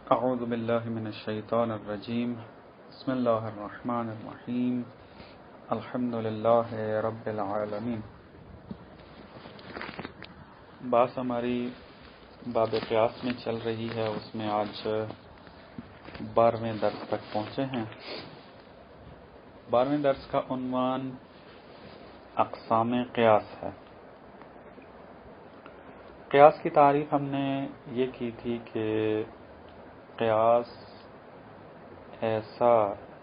اعوذ باللہ من الشیطان الرجیم بسم اللہ الرحمن الرحیم الحمد للہ رب العالمین۔ بات ہماری باب قیاس میں چل رہی ہے، اس میں آج 12ویں درس تک پہنچے ہیں۔ 12ویں درس کا عنوان اقسام قیاس ہے۔ قیاس کی تعریف ہم نے یہ کی تھی کہ قیاس ایسا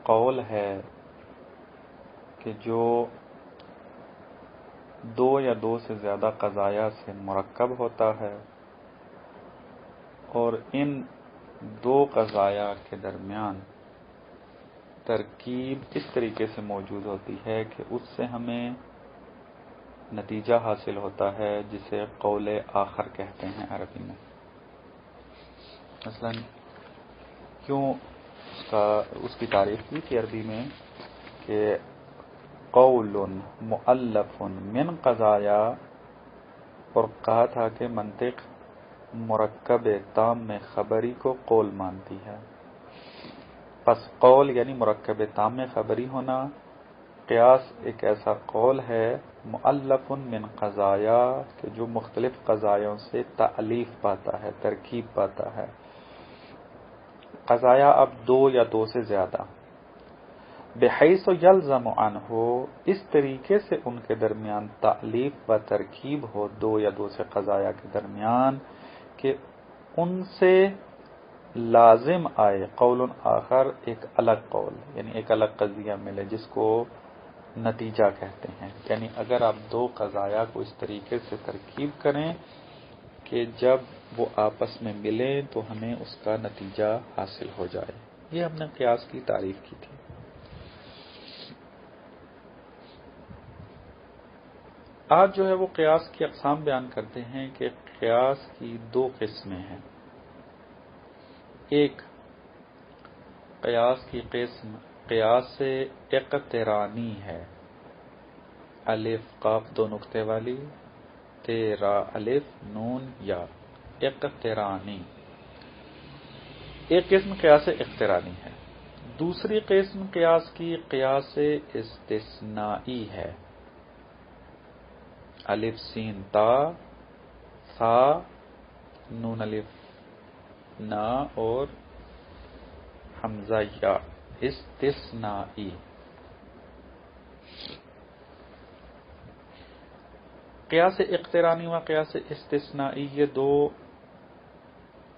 قول ہے کہ جو دو یا دو سے زیادہ قضایا سے مرکب ہوتا ہے اور ان دو قضایا کے درمیان ترکیب اس طریقے سے موجود ہوتی ہے کہ اس سے ہمیں نتیجہ حاصل ہوتا ہے، جسے قول آخر کہتے ہیں عربی میں۔ مثلا کیوں اس کی تعریف کی تھی عربی میں کہ قول مؤلف من قضایا، اور کہا تھا کہ منطق مرکب تام میں خبری کو قول مانتی ہے۔ پس قول یعنی مرکب تام میں خبری ہونا۔ قیاس ایک ایسا قول ہے مؤلف من قضایا کہ جو مختلف قضایوں سے تألیف پاتا ہے، ترکیب پاتا ہے۔ قضایا اب دو یا دو سے زیادہ، بحیث یلزم عنہ، اس طریقے سے ان کے درمیان تألیف و ترکیب ہو دو یا دو سے قضایا کے درمیان کہ ان سے لازم آئے قول آخر، ایک الگ قول یعنی ایک الگ قضیہ ملے، جس کو نتیجہ کہتے ہیں۔ یعنی اگر آپ دو قضایا کو اس طریقے سے ترکیب کریں کہ جب وہ آپس میں ملیں تو ہمیں اس کا نتیجہ حاصل ہو جائے، یہ ہم نے قیاس کی تعریف کی تھی۔ آج جو ہے وہ قیاس کی اقسام بیان کرتے ہیں کہ قیاس کی دو قسمیں ہیں۔ ایک قیاس کی قسم قیاس اقترانی ہے، الف قاف دو نقطے والی، تیرا الف نون یا، اقترانی۔ ایک قسم قیاس اقترانی ہے۔ دوسری قسم قیاس کی قیاس استثنائی ہے، الف سین تا سا نون الف نا اور حمزہ یا، استثنائی۔ قیاس اقترانی و قیاس استثنائی یہ دو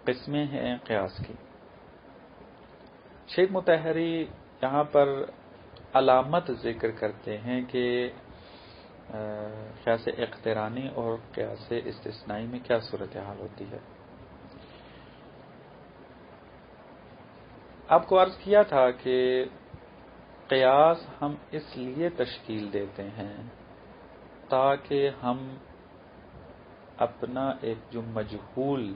قسمیں ہیں قیاس کی۔ شیخ مطہری یہاں پر علامت ذکر کرتے ہیں کہ قیاس اقترانی اور قیاس استثنائی میں کیا صورتحال ہوتی ہے۔ آپ کو عرض کیا تھا کہ قیاس ہم اس لیے تشکیل دیتے ہیں تاکہ ہم اپنا ایک جو مجہول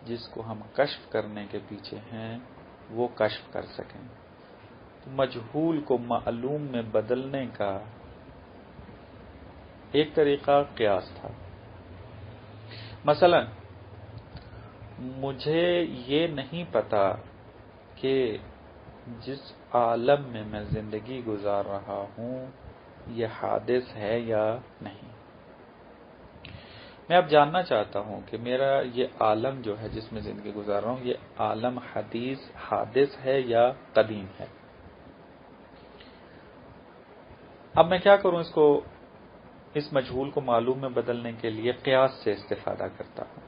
جس کو ہم کشف کرنے کے پیچھے ہیں وہ کشف کر سکیں۔ مجہول کو معلوم میں بدلنے کا ایک طریقہ قیاس تھا۔ مثلا مجھے یہ نہیں پتا کہ جس عالم میں میں زندگی گزار رہا ہوں یہ حادث ہے یا نہیں۔ میں اب جاننا چاہتا ہوں کہ میرا یہ عالم جو ہے جس میں زندگی گزار رہا ہوں یہ عالم حادث ہے یا قدیم ہے۔ اب میں کیا کروں، اس مجہول کو معلوم میں بدلنے کے لیے قیاس سے استفادہ کرتا ہوں۔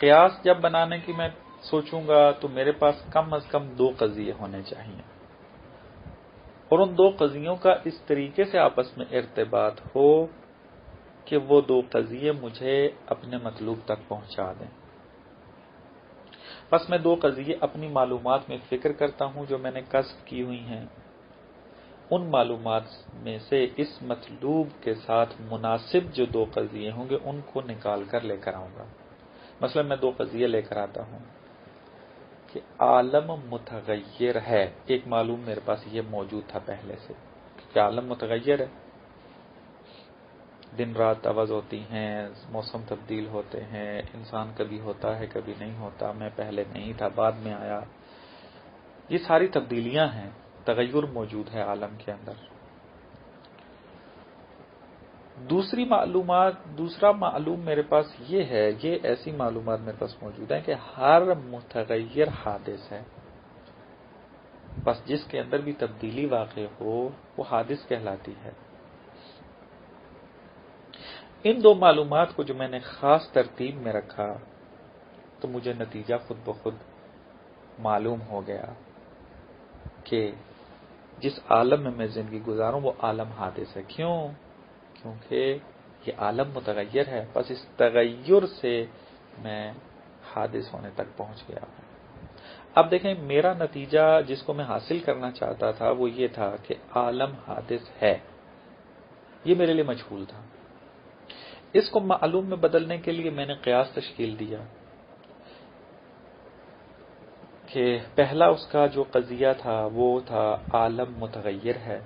قیاس جب بنانے کی میں سوچوں گا تو میرے پاس کم از کم دو قضیے ہونے چاہیے، اور ان دو قضیوں کا اس طریقے سے آپس میں ارتباط ہو کہ وہ دو قضیے مجھے اپنے مطلوب تک پہنچا دیں۔ بس میں دو قضیے اپنی معلومات میں فکر کرتا ہوں جو میں نے کسب کی ہوئی ہیں، ان معلومات میں سے اس مطلوب کے ساتھ مناسب جو دو قضیے ہوں گے ان کو نکال کر لے کر آؤں گا۔ مثلا میں دو قضیے لے کر آتا ہوں کہ عالم متغیر ہے، ایک معلوم میرے پاس یہ موجود تھا پہلے سے کہ عالم متغیر ہے، دن رات عوض ہوتی ہیں، موسم تبدیل ہوتے ہیں، انسان کبھی ہوتا ہے کبھی نہیں ہوتا، میں پہلے نہیں تھا بعد میں آیا، یہ ساری تبدیلیاں ہیں، تغیر موجود ہے عالم کے اندر۔ دوسرا معلوم میرے پاس یہ ہے، یہ ایسی معلومات میرے پاس موجود ہیں کہ ہر متغیر حادث ہے، بس جس کے اندر بھی تبدیلی واقع ہو وہ حادث کہلاتی ہے۔ ان دو معلومات کو جو میں نے خاص ترتیب میں رکھا تو مجھے نتیجہ خود بخود معلوم ہو گیا کہ جس عالم میں زندگی گزاروں وہ عالم حادث ہے۔ کیوں؟ کیونکہ یہ عالم متغیر ہے، بس اس تغیر سے میں حادث ہونے تک پہنچ گیا ہوں۔ اب دیکھیں میرا نتیجہ جس کو میں حاصل کرنا چاہتا تھا وہ یہ تھا کہ عالم حادث ہے، یہ میرے لیے مجہول تھا۔ اس کو معلوم میں بدلنے کے لیے میں نے قیاس تشکیل دیا کہ پہلا اس کا جو قضیہ تھا وہ تھا عالم متغیر ہے،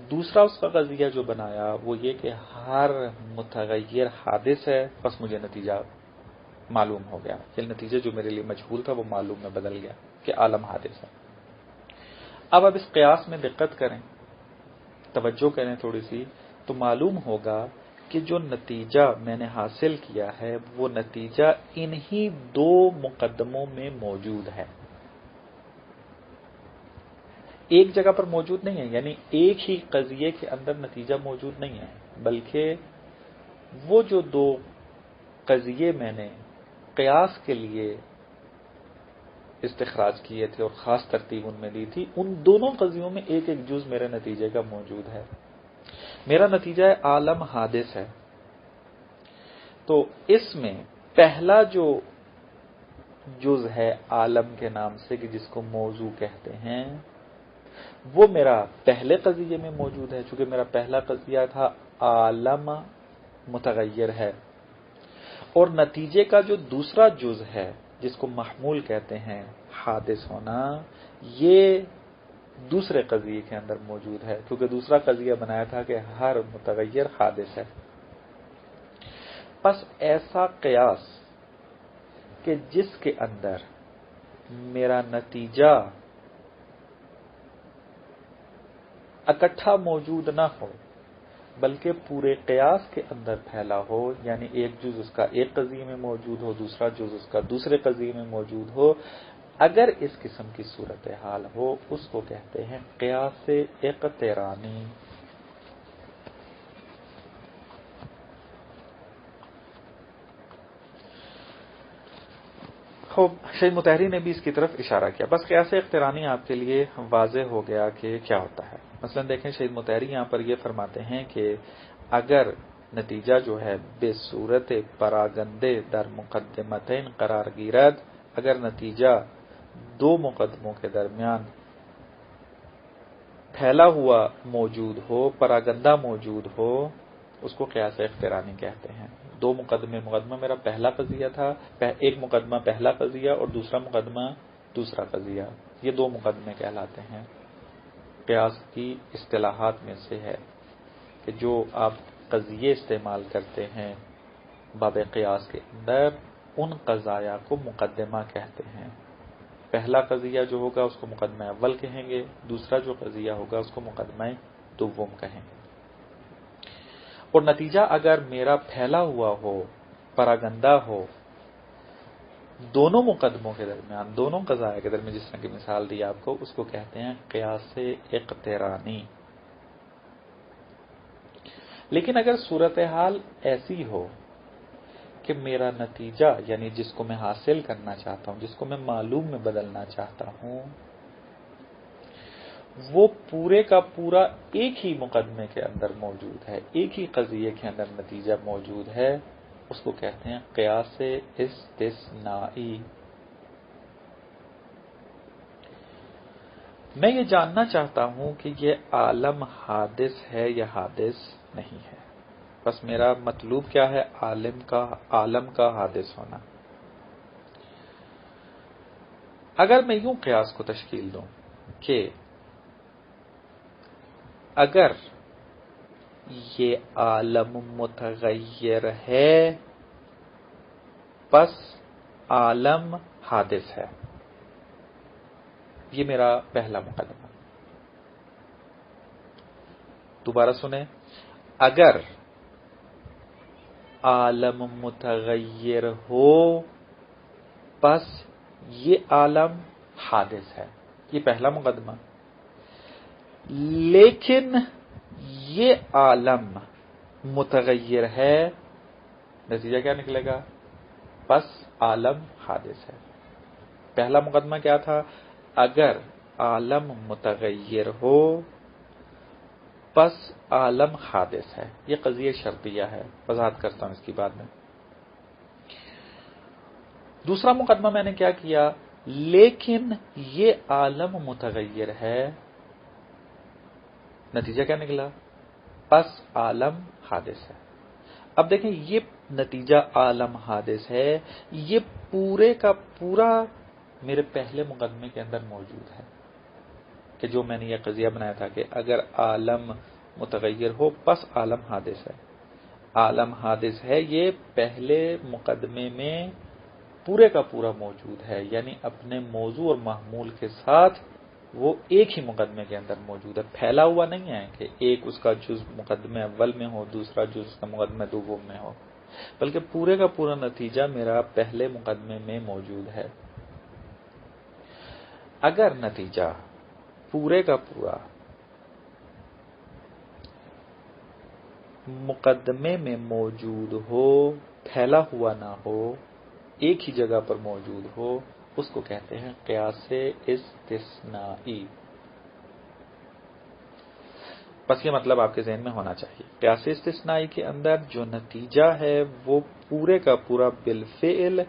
دوسرا اس کا قضیہ جو بنایا وہ یہ کہ ہر متغیر حادث ہے، بس مجھے نتیجہ معلوم ہو گیا، یہ نتیجہ جو میرے لیے مجہول تھا وہ معلوم میں بدل گیا کہ عالم حادث ہے۔ اب اس قیاس میں دقت کریں، توجہ کریں تھوڑی سی، تو معلوم ہوگا کہ جو نتیجہ میں نے حاصل کیا ہے وہ نتیجہ انہی دو مقدموں میں موجود ہے، ایک جگہ پر موجود نہیں ہے، یعنی ایک ہی قضیے کے اندر نتیجہ موجود نہیں ہے، بلکہ وہ جو دو قضیے میں نے قیاس کے لیے استخراج کیے تھے اور خاص ترتیب ان میں دی تھی، ان دونوں قضیوں میں ایک ایک جز میرے نتیجے کا موجود ہے۔ میرا نتیجہ ہے عالم حادث ہے، تو اس میں پہلا جو جز ہے عالم کے نام سے کہ جس کو موضوع کہتے ہیں وہ میرا پہلے قضیے میں موجود ہے، چونکہ میرا پہلا قضیہ تھا عالم متغیر ہے، اور نتیجے کا جو دوسرا جز ہے جس کو محمول کہتے ہیں حادث ہونا، یہ دوسرے قضیے کے اندر موجود ہے، کیونکہ دوسرا قضیہ بنایا تھا کہ ہر متغیر حادث ہے۔ پس ایسا قیاس کہ جس کے اندر میرا نتیجہ اکٹھا موجود نہ ہو بلکہ پورے قیاس کے اندر پھیلا ہو، یعنی ایک جز اس کا ایک قضیے میں موجود ہو، دوسرا جز اس کا دوسرے قضیے میں موجود ہو، اگر اس قسم کی صورتحال ہو اس کو کہتے ہیں قیاس اقترانی۔ خوب، شیخ مطہری نے بھی اس کی طرف اشارہ کیا، بس قیاس اقترانی آپ کے لیے واضح ہو گیا کہ کیا ہوتا ہے۔ مثلا دیکھیں شیخ مطہری یہاں پر یہ فرماتے ہیں کہ اگر نتیجہ جو ہے بے صورت پراگندے در مقدمتین قرار گیرد، اگر نتیجہ دو مقدموں کے درمیان پھیلا ہوا موجود ہو، پراگندہ موجود ہو، اس کو قیاس اقترانی کہتے ہیں۔ دو مقدمہ میرا پہلا قضیہ تھا، ایک مقدمہ پہلا قضیہ اور دوسرا مقدمہ دوسرا قضیہ، یہ دو مقدمے کہلاتے ہیں۔ قیاس کی اصطلاحات میں سے ہے کہ جو آپ قضیے استعمال کرتے ہیں باب قیاس کے اندر، ان قضایا کو مقدمہ کہتے ہیں۔ پہلا قضیہ جو ہوگا اس کو مقدمہ اول کہیں گے، دوسرا جو قضیہ ہوگا اس کو مقدمہ دوم کہیں گے۔ اور نتیجہ اگر میرا پھیلا ہوا ہو، پراگندہ ہو، دونوں مقدموں کے درمیان، دونوں قضایا کے درمیان، جس طرح کی مثال دی آپ کو، اس کو کہتے ہیں قیاس اقترانی۔ لیکن اگر صورتحال ایسی ہو کہ میرا نتیجہ، یعنی جس کو میں حاصل کرنا چاہتا ہوں، جس کو میں معلوم میں بدلنا چاہتا ہوں، وہ پورے کا پورا ایک ہی مقدمے کے اندر موجود ہے، ایک ہی قضیے کے اندر نتیجہ موجود ہے، اس کو کہتے ہیں قیاس استثنائی۔ میں یہ جاننا چاہتا ہوں کہ یہ عالم حادث ہے یا حادث نہیں ہے، بس میرا مطلوب کیا ہے؟ عالم کا حادث ہونا۔ اگر میں یوں قیاس کو تشکیل دوں کہ اگر یہ عالم متغیر ہے پس عالم حادث ہے. یہ میرا پہلا مقدمہ. دوبارہ سنیں. اگر عالم متغیر ہو پس یہ عالم حادث ہے. یہ پہلا مقدمہ. لیکن یہ عالم متغیر ہے، نتیجہ کیا نکلے گا؟ پس عالم حادث ہے. پہلا مقدمہ کیا تھا؟ اگر عالم متغیر ہو پس عالم حادث ہے. یہ قضیہ شرطیہ ہے، وضاحت کرتا ہوں اس کی بعد میں. دوسرا مقدمہ میں نے کیا کیا؟ لیکن یہ عالم متغیر ہے، نتیجہ کیا نکلا؟ پس عالم حادث ہے. اب دیکھیں، یہ نتیجہ عالم حادث ہے، یہ پورے کا پورا میرے پہلے مقدمے کے اندر موجود ہے کہ جو میں نے یہ قضیہ بنایا تھا کہ اگر عالم متغیر ہو پس عالم حادث ہے. عالم حادث ہے، یہ پہلے مقدمے میں پورے کا پورا موجود ہے، یعنی اپنے موضوع اور محمول کے ساتھ وہ ایک ہی مقدمے کے اندر موجود ہے. پھیلا ہوا نہیں ہے کہ ایک اس کا جز مقدمے اول میں ہو، دوسرا جز اس کا مقدمے دوم میں ہو، بلکہ پورے کا پورا نتیجہ میرا پہلے مقدمے میں موجود ہے. اگر نتیجہ پورے کا پورا مقدمے میں موجود ہو، پھیلا ہوا نہ ہو، ایک ہی جگہ پر موجود ہو، اس کو کہتے ہیں قیاس استثنائی. بس یہ مطلب آپ کے ذہن میں ہونا چاہیے. قیاس استثنائی کے اندر جو نتیجہ ہے وہ پورے کا پورا بالفعل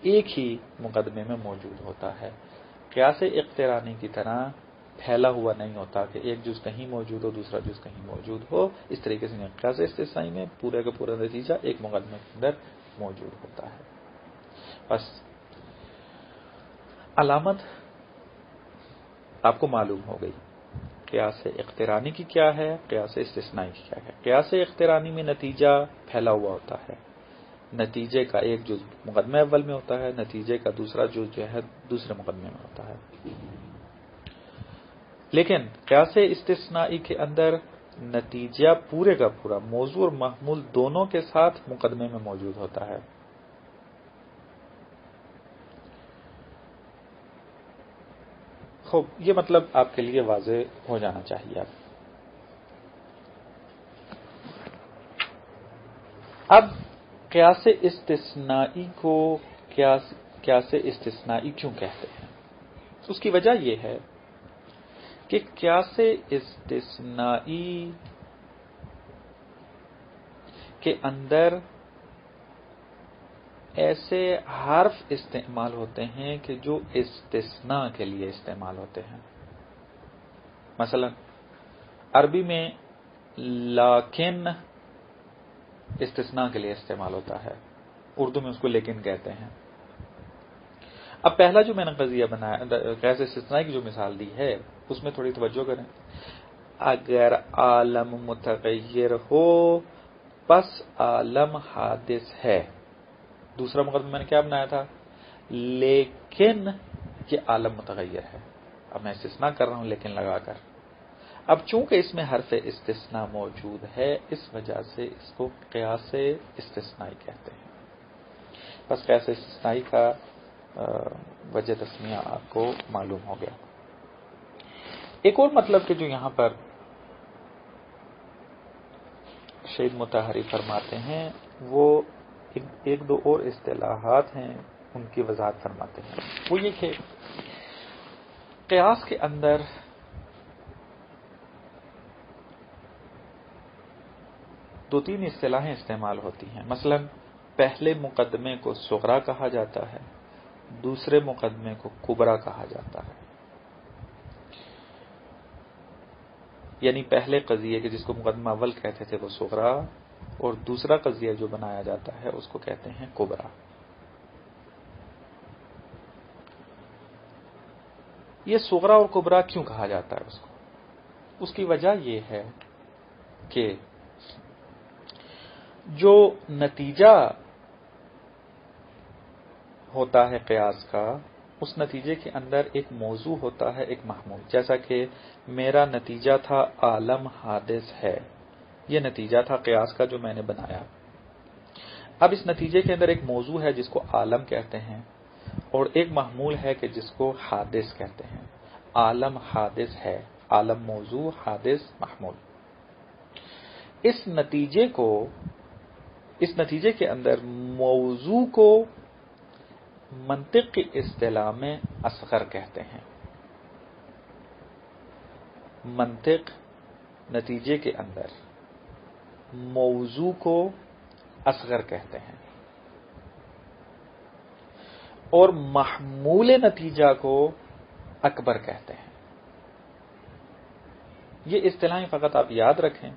ایک ہی مقدمے میں موجود ہوتا ہے. قیاس اقترانی کی طرح پھیلا ہوا نہیں ہوتا کہ ایک جز کہیں موجود ہو، دوسرا جز کہیں موجود ہو. اس طریقے سے نہیں. قیاس استثنائی میں پورے کا پورا نتیجہ ایک مقدمے کے اندر موجود ہوتا ہے. بس علامت آپ کو معلوم ہو گئی. قیاس اقترانی کی کیا ہے، قیاس استثنائی کی کیا ہے. قیاس اقترانی میں نتیجہ پھیلا ہوا ہوتا ہے، نتیجے کا ایک جز مقدمہ اول میں ہوتا ہے، نتیجے کا دوسرا جز جو ہے دوسرے مقدمے میں ہوتا ہے. لیکن قیاس استثنائی کے اندر نتیجہ پورے کا پورا موضوع اور محمول دونوں کے ساتھ مقدمے میں موجود ہوتا ہے. خوب، یہ مطلب آپ کے لیے واضح ہو جانا چاہیے. اب قیاس استثنائی کو قیاس استثنائی کیوں کہتے ہیں؟ اس کی وجہ یہ ہے کہ قیاس استثنائی کے اندر ایسے حرف استعمال ہوتے ہیں کہ جو استثناء کے لیے استعمال ہوتے ہیں. مثلا عربی میں لیکن استثناء کے لیے استعمال ہوتا ہے، اردو میں اس کو لیکن کہتے ہیں. اب پہلا جو میں نے قضیہ بنایا، قیاس استثنائی کی جو مثال دی ہے، اس میں تھوڑی توجہ کریں. اگر عالم متغیر ہو پس عالم حادث ہے. دوسرا مقدمہ میں نے کیا بنایا تھا؟ لیکن یہ عالم متغیر ہے. اب میں استثناء کر رہا ہوں لیکن لگا کر. اب چونکہ اس میں حرف استثناء موجود ہے، اس وجہ سے اس کو قیاس استثنائی کہتے ہیں. بس قیاس استثنائی کا وجہ تسمیہ آپ کو معلوم ہو گیا. ایک اور مطلب کہ جو یہاں پر شہید مطہری فرماتے ہیں، وہ ایک دو اور اصطلاحات ہیں، ان کی وضاحت فرماتے ہیں. وہ یہ کہ قیاس کے اندر دو تین اصطلاحیں استعمال ہوتی ہیں. مثلا پہلے مقدمے کو صغرا کہا جاتا ہے، دوسرے مقدمے کو کبرا کہا جاتا ہے. یعنی پہلے قضیے کے جس کو مقدمہ اول کہتے تھے وہ صغرا، اور دوسرا قضیہ جو بنایا جاتا ہے اس کو کہتے ہیں کبرا. یہ صغرا اور کبرا کیوں کہا جاتا ہے اس کو؟ اس کی وجہ یہ ہے کہ جو نتیجہ ہوتا ہے قیاس کا، اس نتیجے کے اندر ایک موضوع ہوتا ہے، ایک محمول. جیسا کہ میرا نتیجہ تھا عالم حادث ہے، یہ نتیجہ تھا قیاس کا جو میں نے بنایا. اب اس نتیجے کے اندر ایک موضوع ہے جس کو عالم کہتے ہیں، اور ایک محمول ہے کہ جس کو حادث کہتے ہیں. عالم حادث ہے، عالم موضوع، حادث محمول. اس نتیجے کے اندر موضوع کو منطق کی اصطلاح میں اصغر کہتے ہیں. منطق نتیجے کے اندر موضوع کو اصغر کہتے ہیں اور محمول نتیجہ کو اکبر کہتے ہیں. یہ اصطلاحیں فقط آپ یاد رکھیں.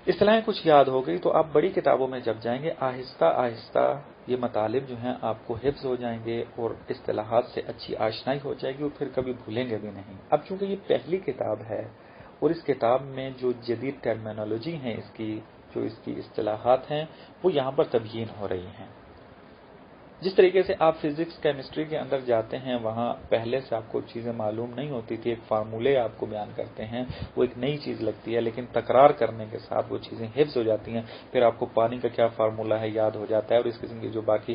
اصطلاحیں کچھ یاد ہو گئی تو آپ بڑی کتابوں میں جب جائیں گے آہستہ آہستہ یہ مطالب جو ہیں آپ کو حفظ ہو جائیں گے اور اصطلاحات سے اچھی آشنائی ہو جائے گی اور پھر کبھی بھولیں گے بھی نہیں. اب چونکہ یہ پہلی کتاب ہے اور اس کتاب میں جو جدید ٹرمینالوجی ہیں جو اس کی اصطلاحات ہیں وہ یہاں پر تبیین ہو رہی ہیں. جس طریقے سے آپ فزکس کیمسٹری کے اندر جاتے ہیں وہاں پہلے سے آپ کو چیزیں معلوم نہیں ہوتی تھی، ایک فارمولے آپ کو بیان کرتے ہیں، وہ ایک نئی چیز لگتی ہے، لیکن تکرار کرنے کے ساتھ وہ چیزیں حفظ ہو جاتی ہیں. پھر آپ کو پانی کا کیا فارمولہ ہے یاد ہو جاتا ہے اور اس قسم کے جو باقی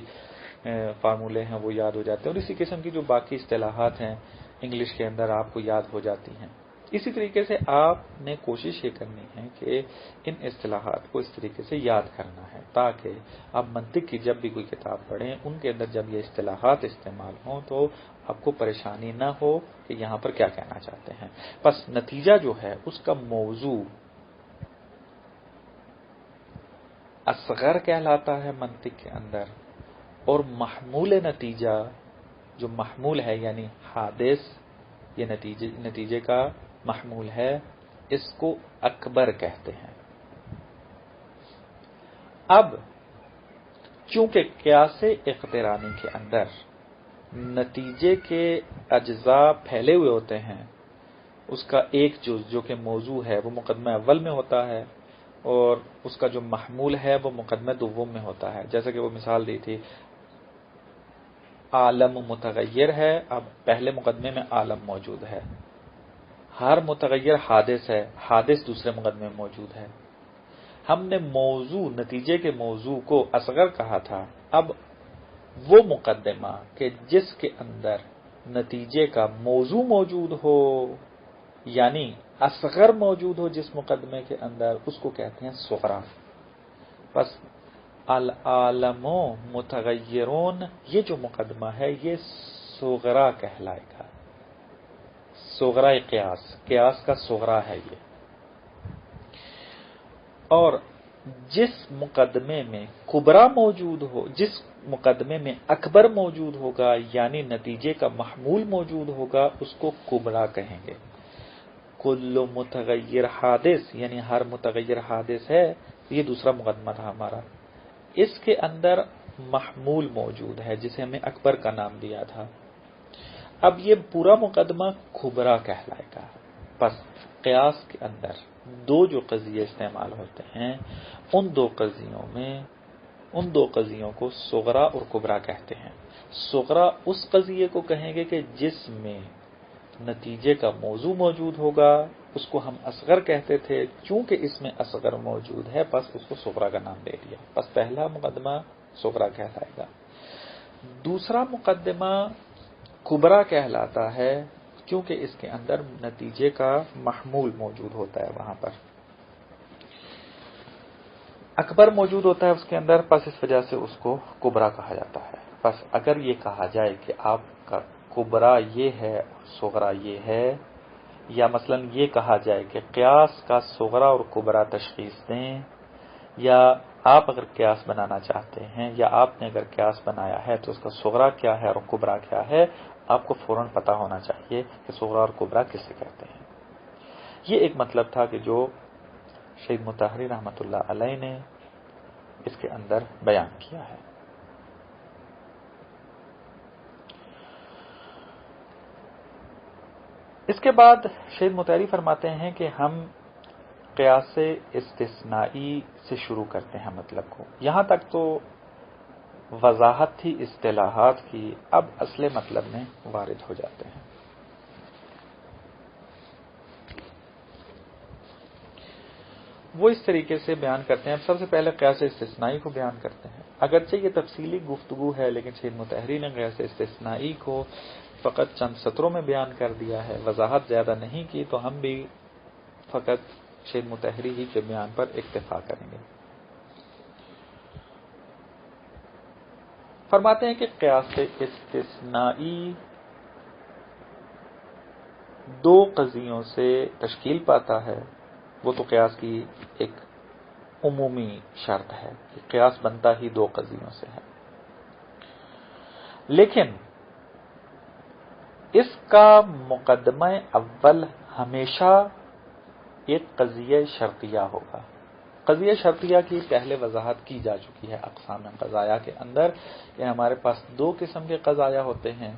فارمولے ہیں وہ یاد ہو جاتے ہیں اور اسی قسم کی جو باقی اصطلاحات ہیں انگلش کے اندر آپ کو یاد ہو جاتی ہیں. اسی طریقے سے آپ نے کوشش یہ کرنی ہے کہ ان اصطلاحات کو اس طریقے سے یاد کرنا ہے تاکہ آپ منطق کی جب بھی کوئی کتاب پڑھیں ان کے اندر جب یہ اصطلاحات استعمال ہوں تو آپ کو پریشانی نہ ہو کہ یہاں پر کیا کہنا چاہتے ہیں. بس نتیجہ جو ہے اس کا موضوع اصغر کہلاتا ہے منطق کے اندر، اور محمول نتیجہ جو محمول ہے یعنی حادث، یہ نتیجے کا محمول ہے، اس کو اکبر کہتے ہیں. اب چونکہ قیاس اقترانی کے اندر نتیجے کے اجزاء پھیلے ہوئے ہوتے ہیں، اس کا ایک جز جو کہ موضوع ہے وہ مقدمہ اول میں ہوتا ہے اور اس کا جو محمول ہے وہ مقدمہ دوم میں ہوتا ہے. جیسا کہ وہ مثال دی تھی عالم متغیر ہے، اب پہلے مقدمے میں عالم موجود ہے. ہر متغیر حادث ہے، حادث دوسرے مقدمے میں موجود ہے. ہم نے موضوع نتیجے کے موضوع کو اصغر کہا تھا. اب وہ مقدمہ کہ جس کے اندر نتیجے کا موضوع موجود ہو یعنی اصغر موجود ہو جس مقدمے کے اندر، اس کو کہتے ہیں صغرا. بس العالم متغیرون یہ جو مقدمہ ہے یہ صغرا کہلائے گا. صغرا قیاس کا صغرا ہے یہ. اور جس مقدمے میں کبرا موجود ہو، جس مقدمے میں اکبر موجود ہوگا یعنی نتیجے کا محمول موجود ہوگا، اس کو کبرا کہیں گے. کل متغیر حادث یعنی ہر متغیر حادث ہے، یہ دوسرا مقدمہ تھا ہمارا. اس کے اندر محمول موجود ہے جسے ہم نے اکبر کا نام دیا تھا. اب یہ پورا مقدمہ کبرا کہلائے گا. بس قیاس کے اندر دو جو قضیے استعمال ہوتے ہیں ان دو قضیوں کو صغرا اور کبرا کہتے ہیں. صغرا اس قضیے کو کہیں گے کہ جس میں نتیجے کا موضوع موجود ہوگا، اس کو ہم اصغر کہتے تھے، چونکہ اس میں اصغر موجود ہے بس اس کو صغرا کا نام دے دیا. بس پہلا مقدمہ صغرا کہلائے گا. دوسرا مقدمہ کبرا کہلاتا ہے کیونکہ اس کے اندر نتیجے کا محمول موجود ہوتا ہے. وہاں پر اکبر موجود ہوتا ہے اس کے اندر، پس اس وجہ سے اس کو کبرا کہا جاتا ہے. بس اگر یہ کہا جائے کہ آپ کا کبرا یہ ہے صغرا یہ ہے، یا مثلا یہ کہا جائے کہ قیاس کا صغرا اور کبرا تشخیص دیں، یا آپ اگر قیاس بنانا چاہتے ہیں یا آپ نے اگر قیاس بنایا ہے تو اس کا صغرا کیا ہے اور کبرا کیا ہے، آپ کو فوراً پتہ ہونا چاہیے کہ صغرا اور کبرا کسے کہتے ہیں. یہ ایک مطلب تھا کہ جو شہید مطہری رحمۃ اللہ علیہ نے اس کے اندر بیان کیا ہے. اس کے بعد شہید مطہری فرماتے ہیں کہ ہم قیاس استثنائی سے شروع کرتے ہیں مطلب کو. یہاں تک تو وضاحت تھی اصطلاحات کی، اب اصل مطلب میں وارد ہو جاتے ہیں. وہ اس طریقے سے بیان کرتے ہیں. اب سب سے پہلے قیاس استثنائی کو بیان کرتے ہیں. اگرچہ یہ تفصیلی گفتگو ہے لیکن سید مطہری نے قیاس استثنائی کو فقط چند سطروں میں بیان کر دیا ہے، وضاحت زیادہ نہیں کی، تو ہم بھی فقط سید مطہری ہی کے بیان پر اکتفا کریں گے. فرماتے ہیں کہ قیاس استثنائی دو قضیوں سے تشکیل پاتا ہے. وہ تو قیاس کی ایک عمومی شرط ہے کہ قیاس بنتا ہی دو قضیوں سے ہے، لیکن اس کا مقدمہ اول ہمیشہ ایک قضیہ شرطیہ ہوگا. قضیہ شرطیہ کی پہلے وضاحت کی جا چکی ہے اقسام قضایہ کے اندر کہ ہمارے پاس دو قسم کے قضایہ ہوتے ہیں،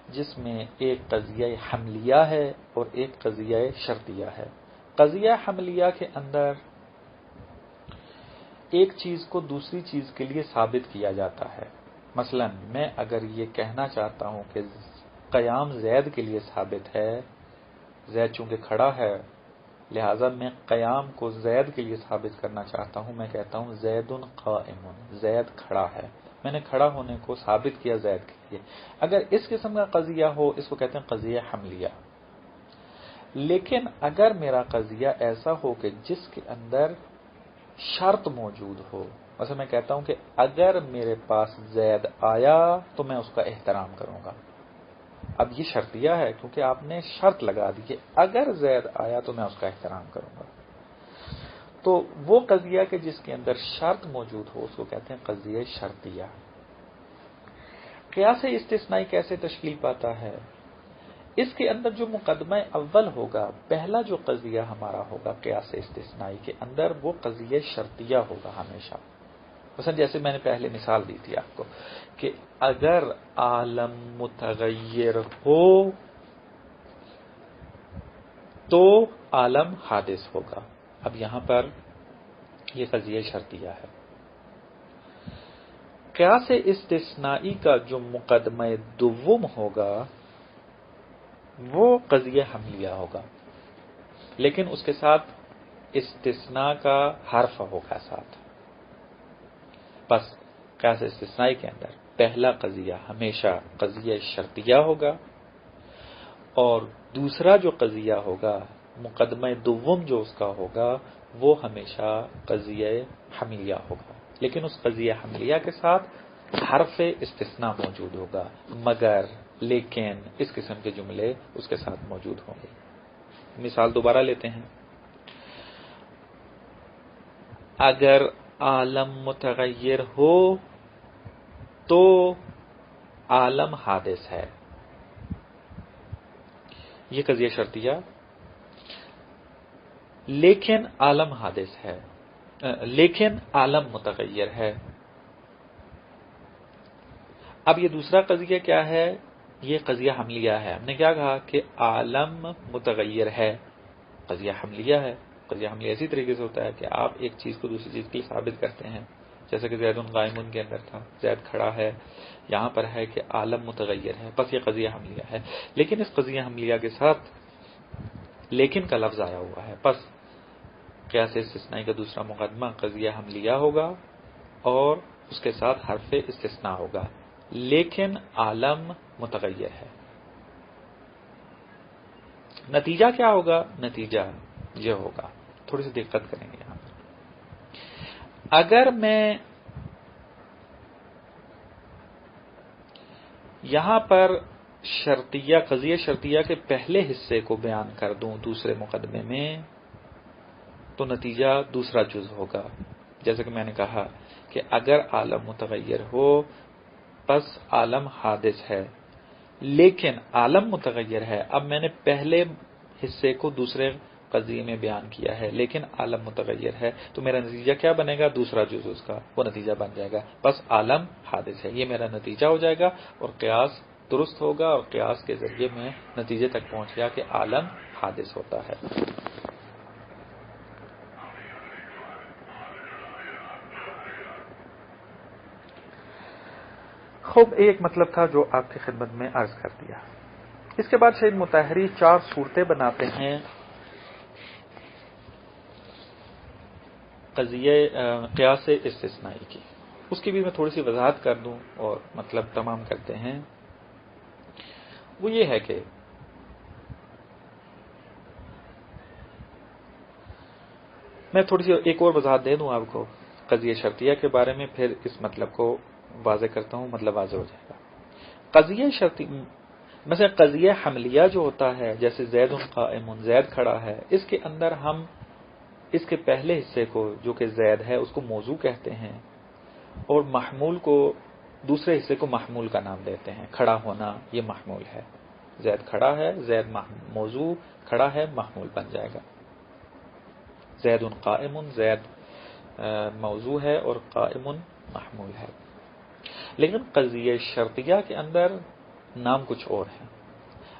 جس میں ایک قضیہ حملیہ ہے اور ایک قضیہ شرطیہ ہے. قضیہ حملیہ کے اندر ایک چیز کو دوسری چیز کے لیے ثابت کیا جاتا ہے. مثلا میں اگر یہ کہنا چاہتا ہوں کہ قیام زید کے لیے ثابت ہے، زید چونکہ کھڑا ہے لہذا میں قیام کو زید کے لیے ثابت کرنا چاہتا ہوں، میں کہتا ہوں زید قائم، زید کھڑا ہے. میں نے کھڑا ہونے کو ثابت کیا زید کے لیے. اگر اس قسم کا قضیہ ہو اس کو کہتے ہیں قضیہ حملیہ. لیکن اگر میرا قضیہ ایسا ہو کہ جس کے اندر شرط موجود ہو، مثلا میں کہتا ہوں کہ اگر میرے پاس زید آیا تو میں اس کا احترام کروں گا. اب یہ شرطیہ ہے کیونکہ آپ نے شرط لگا دی کہ اگر زید آیا تو میں اس کا احترام کروں گا. تو وہ قضیہ کہ جس کے اندر شرط موجود ہو اس کو کہتے ہیں قضیہ شرطیہ. قیاس استثنائی کیسے تشکیل پاتا ہے؟ اس کے اندر جو مقدمہ اول ہوگا، پہلا جو قضیہ ہمارا ہوگا قیاس استثنائی کے اندر، وہ قضیہ شرطیہ ہوگا ہمیشہ. مثلا جیسے میں نے پہلے مثال دی تھی آپ کو کہ اگر عالم متغیر ہو تو عالم حادث ہوگا. اب یہاں پر یہ قضیہ شرطیہ ہے. قیاس استثنائی کا جو مقدمہ دوم ہوگا وہ قضیہ حملیہ ہوگا، لیکن اس کے ساتھ استثناء کا حرف ہوگا ساتھ. بس قیاس استثنائی کے اندر پہلا قضیہ ہمیشہ قضیہ شرطیہ ہوگا اور دوسرا جو قضیہ ہوگا مقدمہ دوم جو اس کا ہوگا وہ ہمیشہ قضیہ حملیہ ہوگا، لیکن اس قضیہ حملیہ کے ساتھ حرف استثناء موجود ہوگا، مگر، لیکن، اس قسم کے جملے اس کے ساتھ موجود ہوں گے. مثال دوبارہ لیتے ہیں. اگر عالم متغیر ہو تو عالم حادث ہے. یہ قضیہ شرطیہ. لیکن عالم حادث ہے، لیکن عالم متغیر ہے. اب یہ دوسرا قضیہ کیا ہے؟ یہ قضیہ حملیہ ہے. ہم نے کیا کہا کہ عالم متغیر ہے، قضیہ حملیہ ہے. قضیہ حملیہ اسی طریقے سے ہوتا ہے کہ آپ ایک چیز کو دوسری چیز کے لیے ثابت کرتے ہیں، جیسا کہ زید قائم کے اندر تھا، زید کھڑا ہے. یہاں پر ہے کہ عالم متغیر ہے، بس یہ قضیہ حملیہ ہے. لیکن اس قضیہ حملیہ کے ساتھ لیکن کا لفظ آیا ہوا ہے، بس قیاس استثنائی کا دوسرا مقدمہ قضیہ حملیہ ہوگا اور اس کے ساتھ حرف استثناء ہوگا، لیکن عالم متغیر ہے. نتیجہ کیا ہوگا؟ نتیجہ یہ ہوگا، تھوڑی سی دقت کریں گے یہاں پر. اگر میں یہاں پر شرطیہ، قضیہ شرطیہ کے پہلے حصے کو بیان کر دوں دوسرے مقدمے میں تو نتیجہ دوسرا جز ہوگا. جیسے کہ میں نے کہا کہ اگر عالم متغیر ہو پس عالم حادث ہے، لیکن عالم متغیر ہے. اب میں نے پہلے حصے کو دوسرے قضیے میں بیان کیا ہے لیکن عالم متغیر ہے، تو میرا نتیجہ کیا بنے گا؟ دوسرا جز اس کا وہ نتیجہ بن جائے گا، بس عالم حادث ہے. یہ میرا نتیجہ ہو جائے گا اور قیاس درست ہوگا اور قیاس کے ذریعے میں نتیجے تک پہنچ گیا کہ عالم حادث ہوتا ہے. خوب ایک مطلب تھا جو آپ کی خدمت میں عرض کر دیا. اس کے بعد شہید مطہری 4 صورتیں بناتے ہیں قضیہ قیاس استثنائی کی. اس کی بھی میں تھوڑی سی وضاحت کر دوں اور مطلب تمام کرتے ہیں. وہ یہ ہے کہ میں تھوڑی سی ایک اور وضاحت دے دوں آپ کو قضیہ شرطیہ کے بارے میں، پھر اس مطلب کو واضح کرتا ہوں، مطلب واضح ہو جائے گا. قضیہ شرطیہ مثلا قضیہ حملیہ جو ہوتا ہے، جیسے زید قائم، زید کھڑا ہے، اس کے اندر ہم اس کے پہلے حصے کو جو کہ زید ہے اس کو موضوع کہتے ہیں، اور محمول کو دوسرے حصے کو محمول کا نام دیتے ہیں. کھڑا ہونا یہ محمول ہے، زید کھڑا ہے، زید موضوع کھڑا ہے، محمول بن جائے گا. زید قائم، زید موضوع ہے اور قائم محمول ہے. لیکن قضیہ شرطیہ کے اندر نام کچھ اور ہے.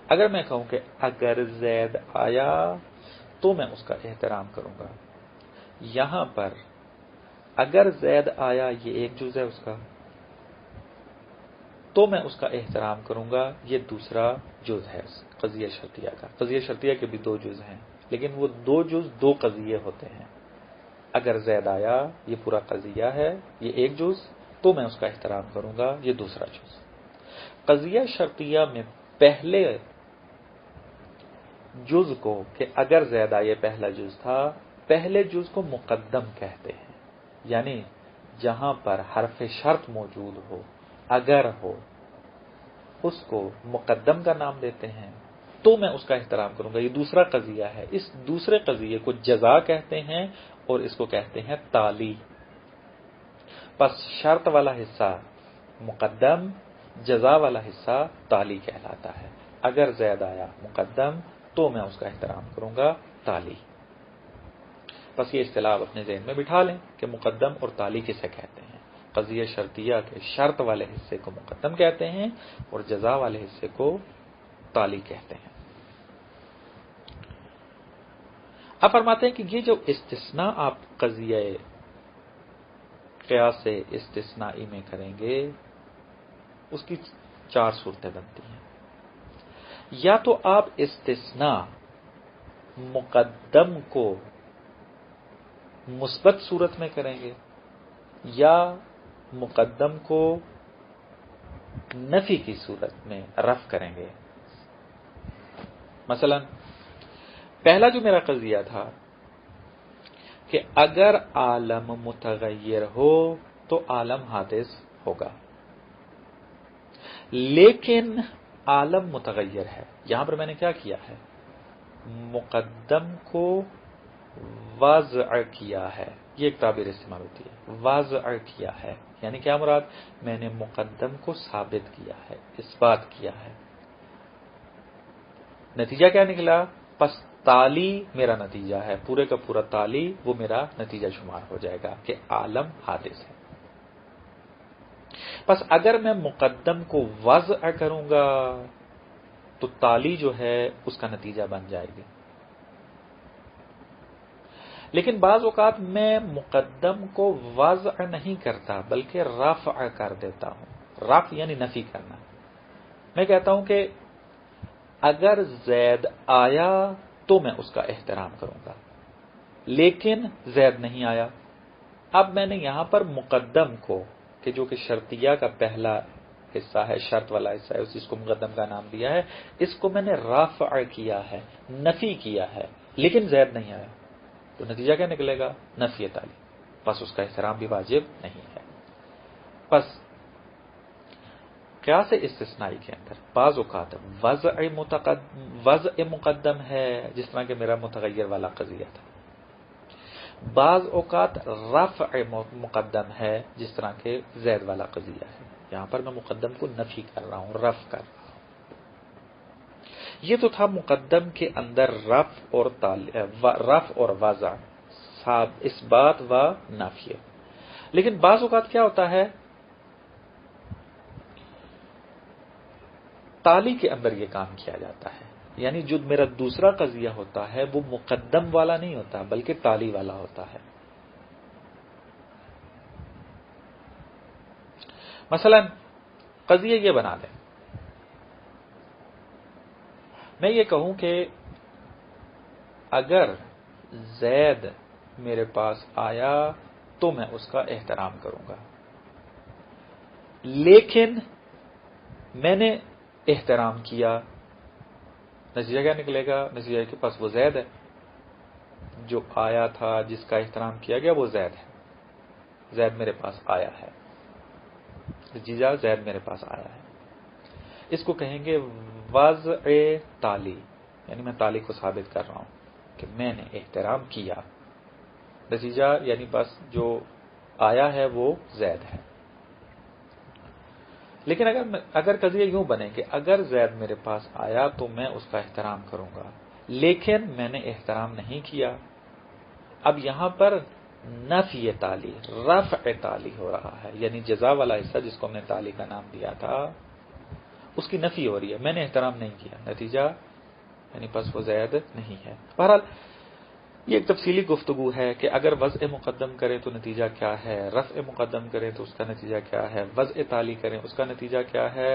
اگر میں کہوں کہ اگر زید آیا تو میں اس کا احترام کروں گا، یہاں پر اگر زید آیا یہ ایک جز ہے اس کا، تو میں اس کا احترام کروں گا، یہ دوسرا جز ہے قضیہ شرطیہ کا. قضیہ شرطیہ کے بھی 2 جز ہیں، لیکن وہ 2 جز 2 قضیے ہوتے ہیں. اگر زید آیا یہ پورا قضیہ ہے، یہ ایک جز، تو میں اس کا احترام کروں گا، یہ دوسرا جز. قضیہ شرطیہ میں پہلے جز کو کہ اگر زید آئے پہلا جز تھا، پہلے جز کو مقدم کہتے ہیں. یعنی جہاں پر حرف شرط موجود ہو، اگر ہو، اس کو مقدم کا نام دیتے ہیں، تو میں اس کا احترام کروں گا، یہ دوسرا قضیہ ہے. اس دوسرے قضیے کو جزا کہتے ہیں اور اس کو کہتے ہیں تالی. پس شرط والا حصہ مقدم، جزا والا حصہ تالی کہلاتا ہے. اگر زید آیا مقدم تو میں اس کا احترام کروں گا، تالی. بس یہ اصطلاح آپ اپنے ذہن میں بٹھا لیں کہ مقدم اور تالی کسے کہتے ہیں. قضیہ شرطیہ کے شرط والے حصے کو مقدم کہتے ہیں اور جزا والے حصے کو تالی کہتے ہیں. اب فرماتے ہیں کہ یہ جو استثناء آپ قضیہ قیاس استثنائی میں کریں گے، اس کی 4 صورتیں بنتی ہیں. یا تو آپ استثناء مقدم کو مثبت صورت میں کریں گے، یا مقدم کو نفی کی صورت میں رفع کریں گے. مثلا پہلا جو میرا قضیہ تھا کہ اگر عالم متغیر ہو تو عالم حادث ہوگا، لیکن عالم متغیر ہے. یہاں پر میں نے کیا کیا ہے؟ مقدم کو وضع کیا ہے. یہ ایک تعبیر استعمال ہوتی ہے، وضع کیا ہے. یعنی کیا مراد؟ میں نے مقدم کو ثابت کیا ہے، اس بات کیا ہے. نتیجہ کیا نکلا؟ پس تالی میرا نتیجہ ہے، پورے کا پورا تالی وہ میرا نتیجہ شمار ہو جائے گا کہ عالم حادث ہے. پس اگر میں مقدم کو وضع کروں گا تو تالی جو ہے اس کا نتیجہ بن جائے گی. لیکن بعض اوقات میں مقدم کو وضع نہیں کرتا بلکہ رفع کر دیتا ہوں. رفع یعنی نفی کرنا. میں کہتا ہوں کہ اگر زید آیا تو میں اس کا احترام کروں گا، لیکن زید نہیں آیا. اب میں نے یہاں پر مقدم کو کہ جو کہ شرطیہ کا پہلا حصہ ہے، شرط والا حصہ ہے، اس کو مقدم کا نام دیا ہے، اس کو میں نے رفع کیا ہے، نفی کیا ہے، لیکن زید نہیں آیا. تو نتیجہ کیا نکلے گا؟ نفی تالی. بس اس کا احترام بھی واجب نہیں ہے. بس قیاس استثنائی کے اندر بعض اوقات وضع مقدم ہے، جس طرح کہ میرا متغیر والا قضیہ تھا. بعض اوقات رفع مقدم ہے، جس طرح کہ زید والا قضیہ ہے. یہاں پر میں مقدم کو نفی کر رہا ہوں، رفع کر رہا ہوں. یہ تو تھا مقدم کے اندر رفع اور وضع، اس بات و نافیہ. لیکن بعض اوقات کیا ہوتا ہے؟ تالی کے اندر یہ کام کیا جاتا ہے. یعنی جو میرا دوسرا قضیہ ہوتا ہے وہ مقدم والا نہیں ہوتا بلکہ تالی والا ہوتا ہے. مثلا قضیہ یہ بنا دیں، میں یہ کہوں کہ اگر زید میرے پاس آیا تو میں اس کا احترام کروں گا، لیکن میں نے احترام کیا، نتیجہ کیا نکلے گا؟ نتیجہ کے پاس وہ زید ہے، جو آیا تھا جس کا احترام کیا گیا وہ زید ہے، زید میرے پاس آیا ہے، نتیجہ زید میرے پاس آیا ہے۔ اس کو کہیں گے وضع تالی، یعنی میں تالی کو ثابت کر رہا ہوں کہ میں نے احترام کیا، نتیجہ یعنی بس جو آیا ہے وہ زید ہے۔ لیکن اگر قضیہ یوں بنے کہ اگر زید میرے پاس آیا تو میں اس کا احترام کروں گا، لیکن میں نے احترام نہیں کیا، اب یہاں پر نفی تالی، رفع تالی ہو رہا ہے، یعنی جزا والا حصہ جس کو ہم نے تالی کا نام دیا تھا اس کی نفی ہو رہی ہے، میں نے احترام نہیں کیا، نتیجہ یعنی پس وہ زید نہیں ہے۔ بہرحال یہ ایک تفصیلی گفتگو ہے کہ اگر وضع مقدم کریں تو نتیجہ کیا ہے، رفع مقدم کریں تو اس کا نتیجہ کیا ہے، وضع تالی کریں اس کا نتیجہ کیا ہے،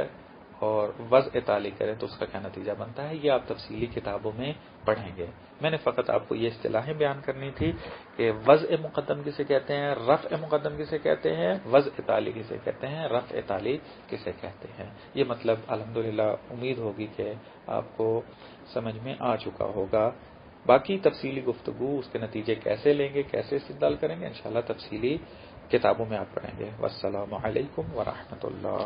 اور وضع تالی کریں تو اس کا کیا نتیجہ بنتا ہے، یہ آپ تفصیلی کتابوں میں پڑھیں گے۔ میں نے فقط آپ کو یہ اصطلاحیں بیان کرنی تھی کہ وضع مقدم کسے کہتے ہیں، رفع مقدم کسے کہتے ہیں، وضع تالی کسے کہتے ہیں، رفع تالی کسے کہتے ہیں۔ یہ مطلب الحمدللہ امید ہوگی کہ آپ کو سمجھ میں آ چکا ہوگا۔ باقی تفصیلی گفتگو، اس کے نتیجے کیسے لیں گے، کیسے استدلال کریں گے، انشاءاللہ تفصیلی کتابوں میں آپ پڑھیں گے۔ والسلام علیکم ورحمۃ اللہ۔